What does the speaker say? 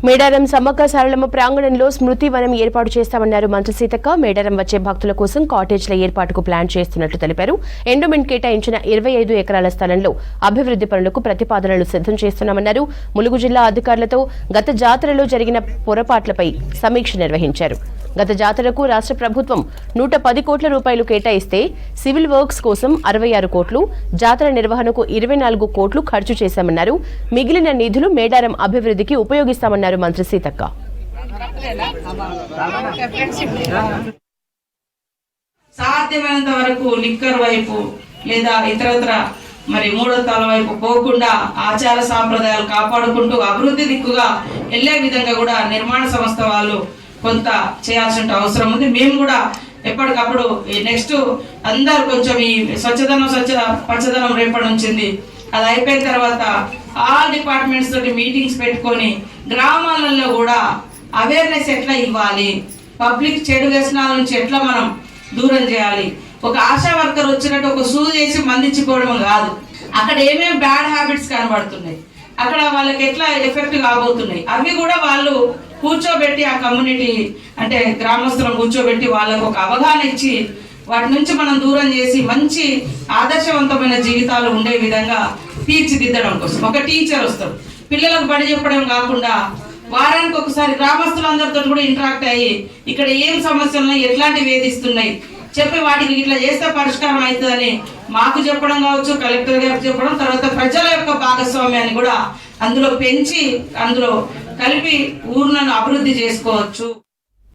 మేడారం సమ్మక్క సారలమ్మ ప్రాంగణంలో స్మృతి వనం ఏర్పాటు చేస్తామన్నారు మంత్రి సీతక్క. మేడారం వచ్చే భక్తుల కోసం కాటేజ్ల ఏర్పాటుకు ప్లాన్ చేస్తున్నట్లు తెలిపారు. ఎండోమెంట్ కేటాయించిన 25 ఎకరాల స్థలంలో అభివృద్ధి పనులకు ప్రతిపాదనలు సిద్ధం చేస్తున్నామన్నారు. ములుగు జిల్లా అధికారులతో గత జాతరలో జరిగిన పొరపాట్లపై సమీక్ష నిర్వహించారు. గత జాతరకు రాష్ట్ర ప్రభుత్వం 110 కోట్ల రూపాయలు కేటాయిస్తే సివిల్ వర్క్స్ కోసం 66 కోట్లు, జాతర నిర్వహణకు 24 కోట్లు ఖర్చు చేశామన్నారు. మిగిలిన నిధులు మేడారం అభివృద్ధికి ఉపయోగిస్తామన్నారు మంత్రి సీతక్క. సాధ్యమైనంత వరకు లిక్కర్ వైపు లేదా ఇతరత్ర మూడో తల వైపు పోకుండా ఆచార సాంప్రదాయాలు కాపాడుకుంటూ అభివృద్ధి దిక్కుగా వెళ్లే విధంగా కూడా నిర్మాణ సంస్థ వాళ్ళు కొంత చేయాల్సిన అవసరం ఉంది. మేము కూడా ఎప్పటికప్పుడు నెక్స్ట్ అందరు కొంచెం ఈ పచ్చదనం రేపటి నుంచింది. అది అయిపోయిన తర్వాత ఆల్ డిపార్ట్మెంట్స్ తోటి మీటింగ్స్ పెట్టుకొని గ్రామాలలో కూడా అవేర్నెస్ ఎట్లా ఇవ్వాలి, పబ్లిక్ చెడు వ్యసనాల నుంచి ఎట్లా మనం దూరం చేయాలి. ఒక ఆశా వర్కర్ వచ్చినట్టు ఒక సూది చేసి మందించుకోవడం కాదు, అక్కడ ఏమేమి బ్యాడ్ హ్యాబిట్స్ కనబడుతున్నాయి, అక్కడ వాళ్ళకి ఎట్లా ఎఫెక్ట్ కాబోతున్నాయి, అవి కూడా వాళ్ళు కూర్చోబెట్టి ఆ కమ్యూనిటీ అంటే గ్రామస్తులను కూర్చోబెట్టి వాళ్ళకు ఒక అవగాహన ఇచ్చి వాటి నుంచి మనం దూరం చేసి మంచి ఆదర్శవంతమైన జీవితాలు ఉండే విధంగా తీర్చిదిద్దడం కోసం ఒక టీచర్ వస్తాడు. పిల్లలకు బడి చెప్పడం కాకుండా వారానికి ఒకసారి గ్రామస్తులందరితో కూడా ఇంటరాక్ట్ అయ్యి ఇక్కడ ఏం సమస్యలు ఎట్లాంటి వేధిస్తున్నాయి చెప్పి వాటికి ఇట్లా చేస్తే పరిష్కారం అవుతుందని మాకు చెప్పడం కావచ్చు, కలెక్టర్ గారికి చెప్పడం, తర్వాత ప్రజల యొక్క భాగస్వామ్యాన్ని కూడా అందులో పెంచి అందులో కలిపి ఊర్లను అభివృద్ధి చేసుకోవచ్చు.